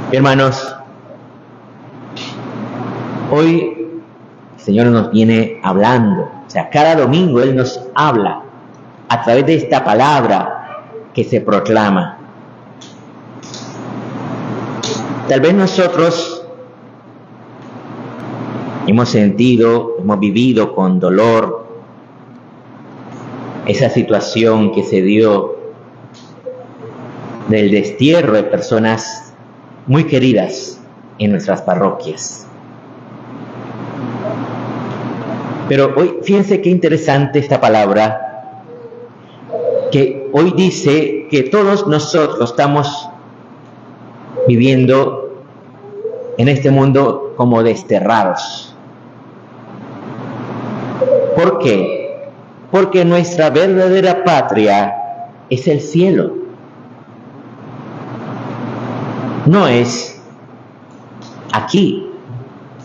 Hermanos, hoy el Señor nos viene hablando, o sea, cada domingo Él nos habla a través de esta palabra que se proclama. Tal vez nosotros hemos vivido con dolor esa situación que se dio del destierro de personas muy queridas en nuestras parroquias. Pero hoy, fíjense qué interesante esta palabra, que hoy dice que todos nosotros estamos viviendo en este mundo como desterrados. ¿Por qué? Porque nuestra verdadera patria es el cielo. No es aquí,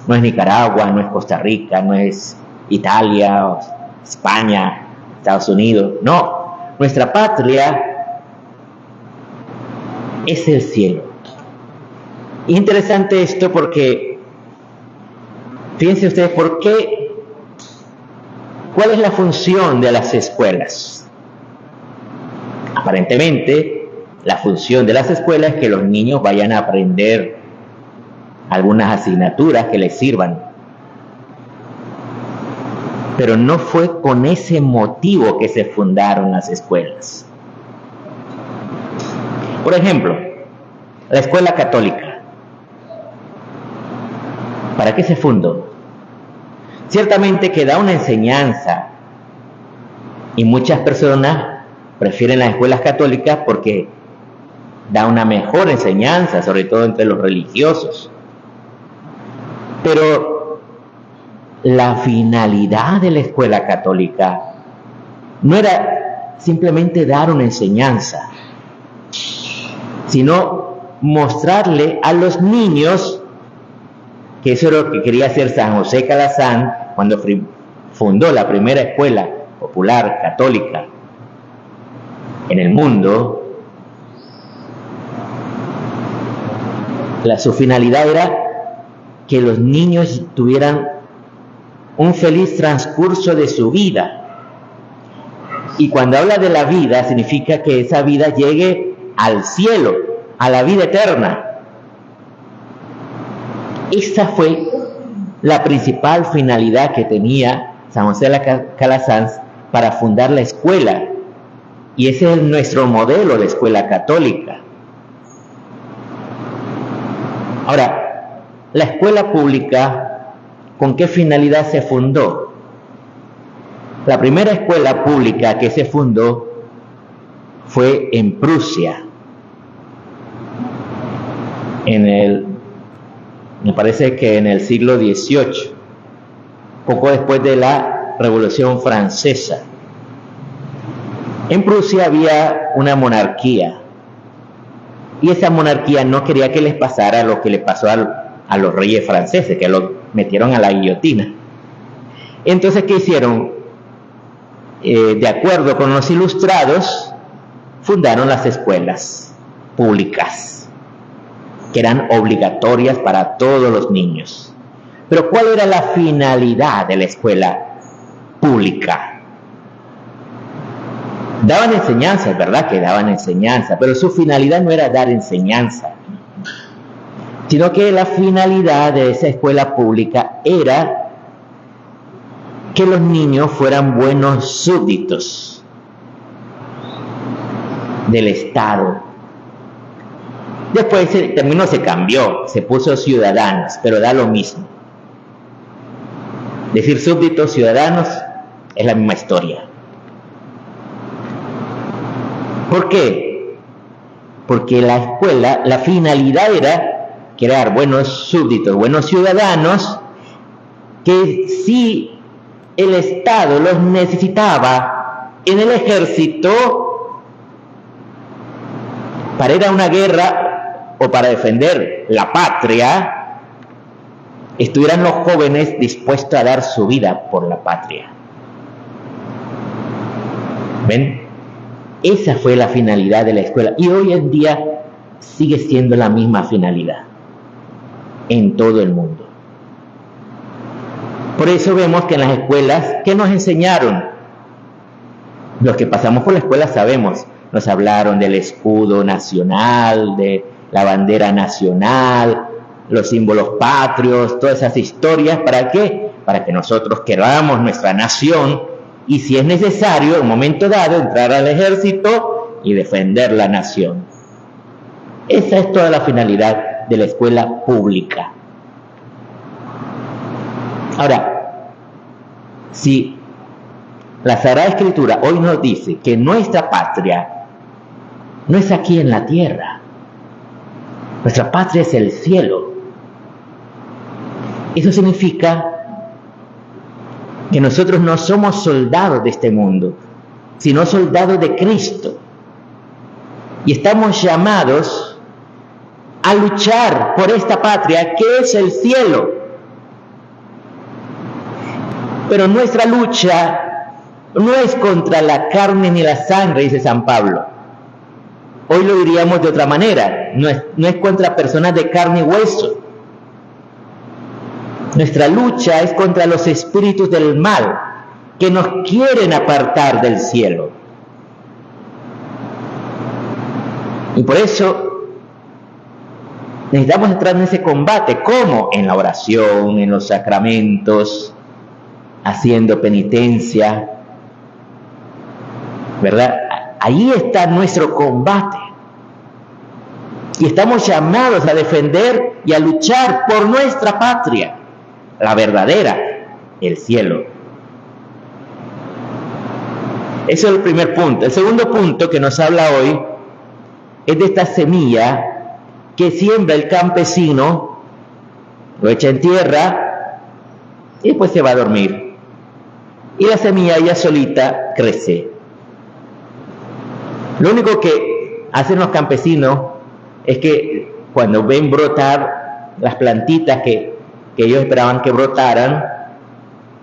no es Nicaragua, no es Costa Rica, no es Italia, España, Estados Unidos. No, nuestra patria es el cielo. Interesante esto porque, fíjense ustedes, ¿cuál es la función de las escuelas? Aparentemente, la función de las escuelas es que los niños vayan a aprender algunas asignaturas que les sirvan. Pero no fue con ese motivo que se fundaron las escuelas. Por ejemplo, la escuela católica. ¿Para qué se fundó? Ciertamente que da una enseñanza y muchas personas prefieren las escuelas católicas porque da una mejor enseñanza, sobre todo entre los religiosos. Pero la finalidad de la escuela católica no era simplemente dar una enseñanza, sino mostrarle a los niños, que eso era lo que quería hacer San José Calazán cuando fundó la primera escuela popular católica en el mundo. Su finalidad era que los niños tuvieran un feliz transcurso de su vida. Y cuando habla de la vida, significa que esa vida llegue al cielo, a la vida eterna. Esa fue la principal finalidad que tenía San José Calazán para fundar la escuela. Y ese es nuestro modelo de escuela católica. Ahora, la escuela pública, ¿con qué finalidad se fundó? La primera escuela pública que se fundó fue en Prusia, me parece que en el siglo XVIII, poco después de la Revolución Francesa. En Prusia había una monarquía, y esa monarquía no quería que les pasara lo que le pasó a los reyes franceses, que los metieron a la guillotina. Entonces, ¿qué hicieron? De acuerdo con los ilustrados, fundaron las escuelas públicas, que eran obligatorias para todos los niños. Pero ¿cuál era la finalidad de la escuela pública? Daban enseñanza, es verdad que daban enseñanza, pero su finalidad no era dar enseñanza, sino que la finalidad de esa escuela pública era que los niños fueran buenos súbditos del Estado. Después el término se cambió, se puso ciudadanos, pero da lo mismo. Decir súbditos, ciudadanos, es la misma historia. ¿Por qué? Porque la escuela, la finalidad era crear buenos súbditos, buenos ciudadanos, que si el Estado los necesitaba en el ejército para ir a una guerra o para defender la patria, estuvieran los jóvenes dispuestos a dar su vida por la patria. ¿Ven? Esa fue la finalidad de la escuela y hoy en día sigue siendo la misma finalidad. en todo el mundo. Por eso vemos que en las escuelas, ¿qué nos enseñaron? Los que pasamos por la escuela sabemos, nos hablaron del escudo nacional, de la bandera nacional, los símbolos patrios, todas esas historias. ¿Para qué? Para que nosotros queramos nuestra nación y, si es necesario, en un momento dado, entrar al ejército y defender la nación. Esa es toda la finalidad de la escuela pública. Ahora, si la Sagrada Escritura hoy nos dice que nuestra patria no es aquí en la tierra, nuestra patria es el cielo, eso significa que nosotros no somos soldados de este mundo, sino soldados de Cristo. Y estamos llamados a luchar por esta patria que es el cielo. Pero nuestra lucha no es contra la carne ni la sangre, dice San Pablo. Hoy lo diríamos de otra manera, no es contra personas de carne y hueso. Nuestra lucha es contra los espíritus del mal que nos quieren apartar del cielo. Y por eso necesitamos entrar en ese combate. ¿Cómo? En la oración, en los sacramentos, haciendo penitencia, ¿verdad? Ahí está nuestro combate. Y estamos llamados a defender y a luchar por nuestra patria, la verdadera, el cielo. Eso es el primer punto. El segundo punto que nos habla hoy es de esta semilla que siembra el campesino, lo echa en tierra y después se va a dormir. Y la semilla ella solita crece. Lo único que hacen los campesinos es que cuando ven brotar las plantitas que ellos esperaban que brotaran,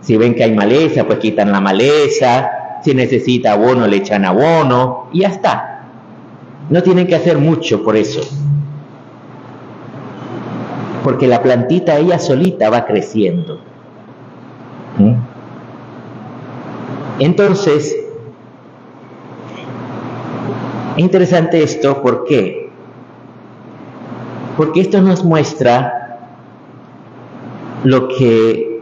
si ven que hay maleza, pues quitan la maleza, si necesita abono, le echan abono y ya está. No tienen que hacer mucho por eso, porque la plantita ella solita va creciendo. Entonces, es interesante esto. ¿Por qué? Porque esto nos muestra lo que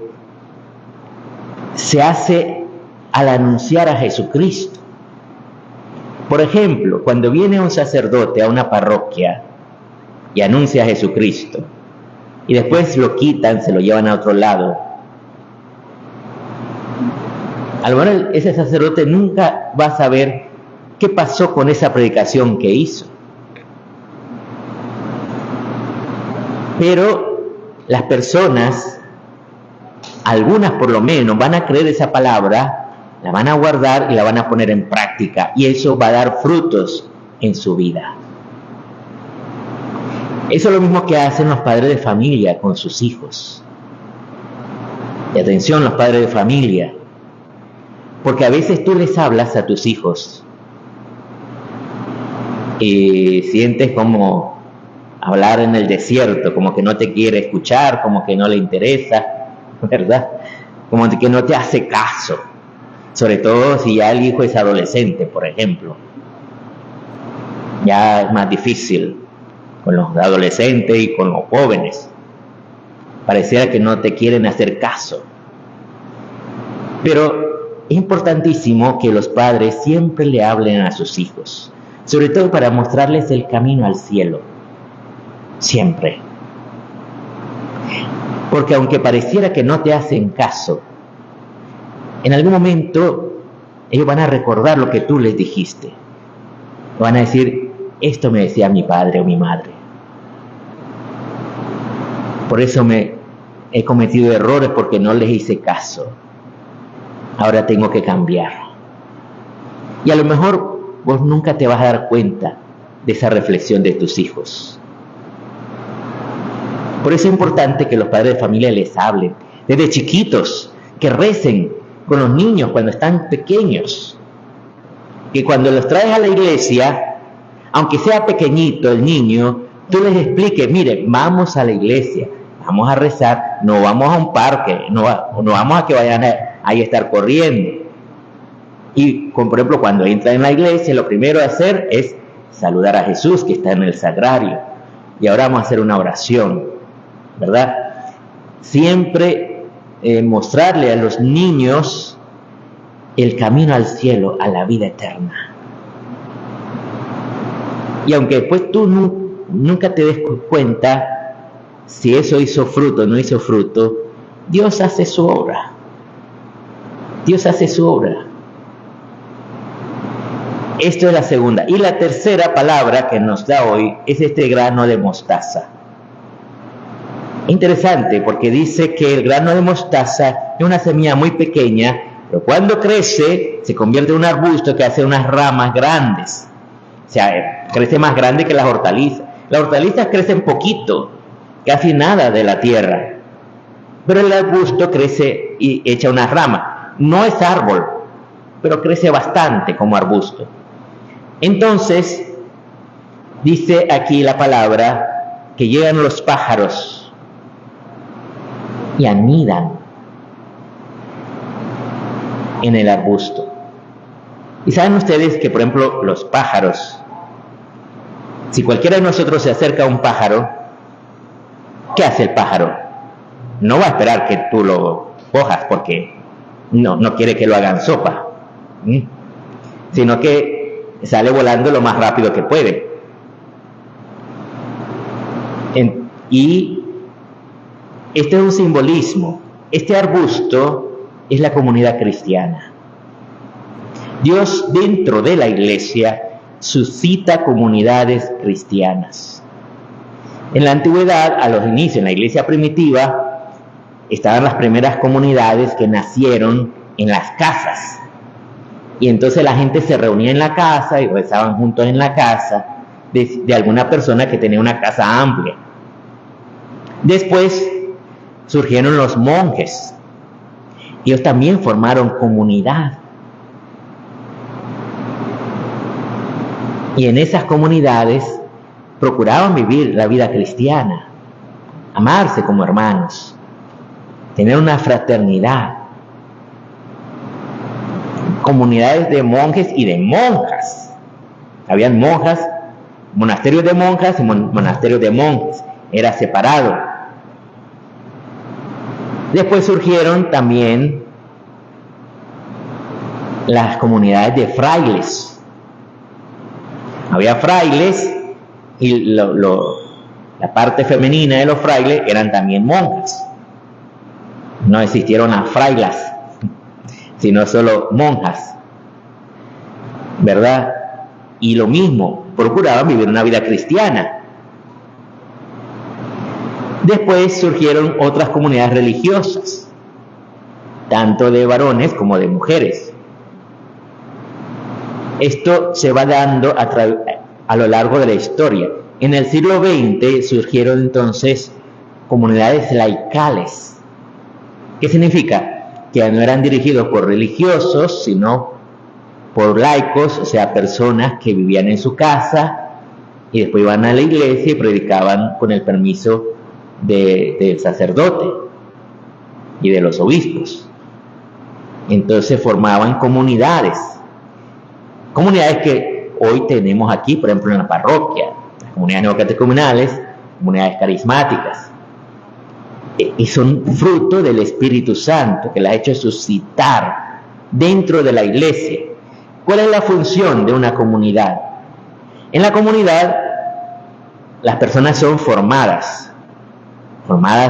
se hace al anunciar a Jesucristo. Por ejemplo, cuando viene un sacerdote a una parroquia y anuncia a Jesucristo, y después lo quitan, se lo llevan a otro lado, a lo mejor ese sacerdote nunca va a saber qué pasó con esa predicación que hizo. Pero las personas, algunas por lo menos, van a creer esa palabra, la van a guardar y la van a poner en práctica, y eso va a dar frutos en su vida. Eso es lo mismo que hacen los padres de familia con sus hijos. Y atención, los padres de familia, porque a veces tú les hablas a tus hijos y sientes como hablar en el desierto, como que no te quiere escuchar, como que no le interesa, ¿verdad? Como que no te hace caso, sobre todo si ya el hijo es adolescente, por ejemplo. Ya es más difícil con los adolescentes y con los jóvenes. Pareciera que no te quieren hacer caso. Pero es importantísimo que los padres siempre le hablen a sus hijos, sobre todo para mostrarles el camino al cielo. Siempre. Porque aunque pareciera que no te hacen caso, en algún momento ellos van a recordar lo que tú les dijiste. Van a decir, esto me decía mi padre o mi madre. Por eso he cometido errores, porque no les hice caso. Ahora tengo que cambiar. Y a lo mejor vos nunca te vas a dar cuenta de esa reflexión de tus hijos. Por eso es importante que los padres de familia les hablen desde chiquitos, que recen con los niños cuando están pequeños, que cuando los traes a la iglesia, aunque sea pequeñito el niño, tú les expliques, mire, vamos a la iglesia, vamos a rezar, no vamos a un parque, no vamos a que vayan ahí a estar corriendo. Y, por ejemplo, cuando entra en la iglesia, lo primero a hacer es saludar a Jesús, que está en el sagrario. Y ahora vamos a hacer una oración, ¿verdad? Siempre mostrarle a los niños el camino al cielo, a la vida eterna. Y aunque después tú nunca te des cuenta si eso hizo fruto o no hizo fruto, Dios hace su obra. Dios hace su obra. Esto es la segunda. Y la tercera palabra que nos da hoy es este grano de mostaza. Interesante, porque dice que el grano de mostaza es una semilla muy pequeña, pero cuando crece se convierte en un arbusto que hace unas ramas grandes. O sea, crece más grande que las hortalizas. Las hortalizas crecen poquito, casi nada de la tierra. Pero el arbusto crece y echa unas ramas. No es árbol, pero crece bastante como arbusto. Entonces, dice aquí la palabra que llegan los pájaros y anidan en el arbusto. Y saben ustedes que, por ejemplo, los pájaros, si cualquiera de nosotros se acerca a un pájaro, ¿qué hace el pájaro? No va a esperar que tú lo cojas porque no quiere que lo hagan sopa, sino que sale volando lo más rápido que puede. Y este es un simbolismo. Este arbusto es la comunidad cristiana. Dios, dentro de la iglesia, suscita comunidades cristianas. En la antigüedad, a los inicios, en la iglesia primitiva, estaban las primeras comunidades que nacieron en las casas. Y entonces la gente se reunía en la casa y rezaban juntos en la casa de alguna persona que tenía una casa amplia. Después surgieron los monjes. Ellos también formaron comunidad. Y en esas comunidades procuraban vivir la vida cristiana, amarse como hermanos, tener una fraternidad. Comunidades de monjes y de monjas. Habían monjas, monasterios de monjas y monasterios de monjes. Era separado. Después surgieron también las comunidades de frailes. Había frailes y la parte femenina de los frailes eran también monjas. No existieron las frailas, sino solo monjas, ¿verdad? Y lo mismo, procuraban vivir una vida cristiana. Después surgieron otras comunidades religiosas, tanto de varones como de mujeres. Esto se va dando a lo largo de la historia. En el siglo XX surgieron entonces comunidades laicales. ¿Qué significa? Que no eran dirigidos por religiosos, sino por laicos, o sea, personas que vivían en su casa y después iban a la iglesia y predicaban con el permiso del sacerdote y de los obispos. Entonces formaban comunidades que hoy tenemos aquí, por ejemplo, en la parroquia, las comunidades neocatecumenales, comunidades carismáticas. Y son fruto del Espíritu Santo, que las ha hecho suscitar dentro de la iglesia. ¿Cuál es la función de una comunidad? En la comunidad, las personas son formadas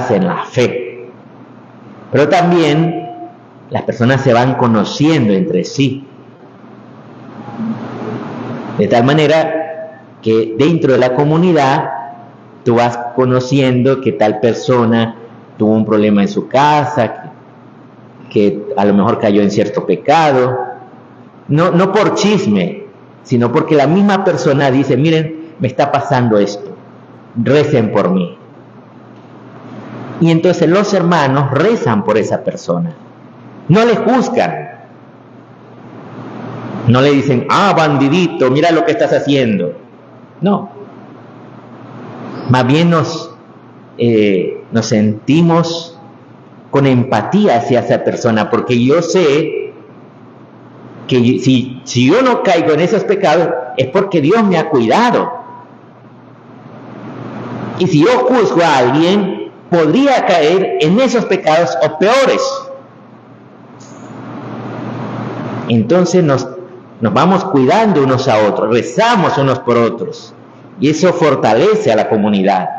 en la fe. Pero también las personas se van conociendo entre sí. De tal manera que dentro de la comunidad tú vas conociendo que tal persona tuvo un problema en su casa, que a lo mejor cayó en cierto pecado, no por chisme, sino porque la misma persona dice, miren, me está pasando esto, recen por mí. Y entonces los hermanos rezan por esa persona, no le juzgan, no le dicen, bandidito, mira lo que estás haciendo. No. Más bien nos nos sentimos con empatía hacia esa persona, porque yo sé que si yo no caigo en esos pecados es porque Dios me ha cuidado. Y si yo juzgo a alguien, podría caer en esos pecados o peores. Entonces nos vamos cuidando unos a otros, rezamos unos por otros, y eso fortalece a la comunidad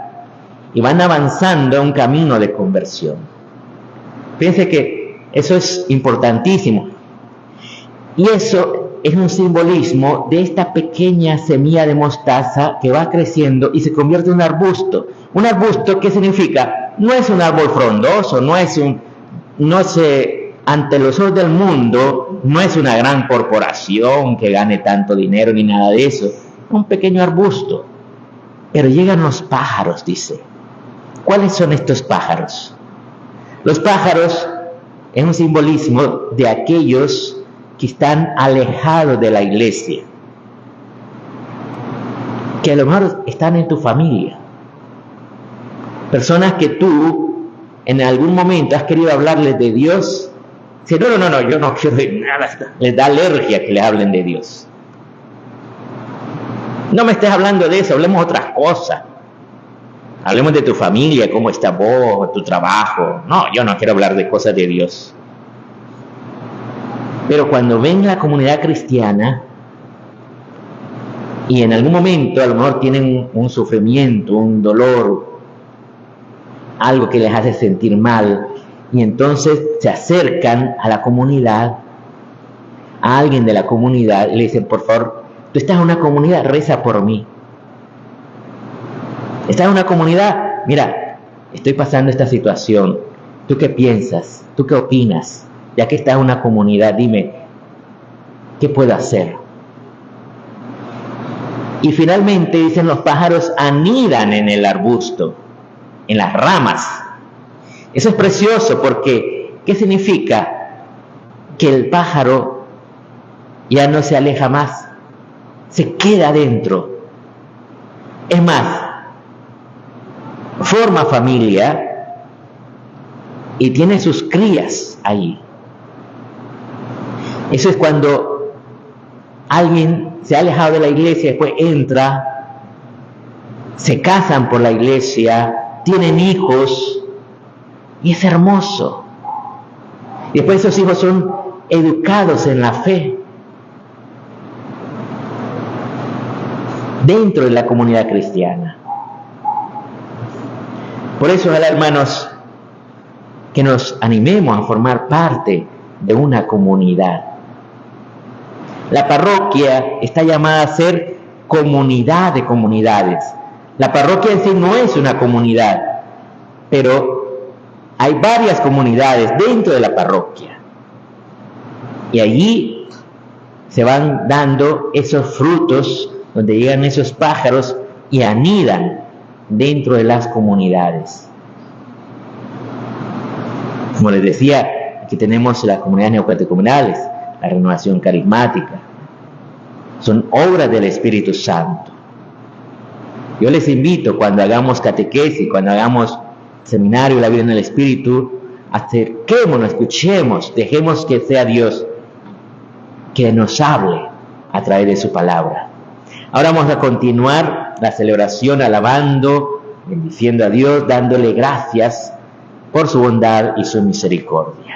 y van avanzando en un camino de conversión. Fíjense que eso es importantísimo, y eso es un simbolismo de esta pequeña semilla de mostaza que va creciendo y se convierte en un arbusto. Un arbusto, ¿qué significa? No es un árbol frondoso, ante los ojos del mundo, no es una gran corporación que gane tanto dinero ni nada de eso. Un pequeño arbusto. Pero llegan los pájaros, dice. ¿Cuáles son estos pájaros? Los pájaros es un simbolismo de aquellos que están alejados de la iglesia, que a lo mejor están en tu familia, personas que tú en algún momento has querido hablarles de Dios. Dice, no, yo no quiero nada, les da alergia que le hablen de Dios. No me estés hablando de eso, hablemos otras cosas. Hablemos de tu familia, cómo estás vos, tu trabajo. No, yo no quiero hablar de cosas de Dios. Pero cuando ven la comunidad cristiana y en algún momento a lo mejor tienen un sufrimiento, un dolor, algo que les hace sentir mal, y entonces se acercan a la comunidad, a alguien de la comunidad, y le dicen, por favor, tú estás en una comunidad, reza por mí. Estás en una comunidad, mira, estoy pasando esta situación, ¿tú qué piensas? ¿Tú qué opinas? Ya que estás en una comunidad, dime, ¿qué puedo hacer? Y finalmente, dicen, los pájaros anidan en el arbusto, en las ramas. Eso es precioso porque, ¿qué significa? Que el pájaro ya no se aleja más, se queda dentro. Es más, forma familia y tiene sus crías ahí. Eso es cuando alguien se ha alejado de la iglesia, después entra, se casan por la iglesia, tienen hijos, y es hermoso. Y después esos hijos son educados en la fe dentro de la comunidad cristiana. Por eso, hermanos, que nos animemos a formar parte de una comunidad. La parroquia está llamada a ser comunidad de comunidades. La parroquia en sí no es una comunidad, pero hay varias comunidades dentro de la parroquia. Y allí se van dando esos frutos, donde llegan esos pájaros y anidan dentro de las comunidades. Como les decía, aquí tenemos las comunidades neocatecumenales, la renovación carismática. Son obras del Espíritu Santo. Yo les invito, cuando hagamos catequesis, cuando hagamos seminario de la vida en el Espíritu, acerquémonos, escuchemos, dejemos que sea Dios que nos hable a través de su palabra. Ahora vamos a continuar la celebración alabando, bendiciendo a Dios, dándole gracias por su bondad y su misericordia.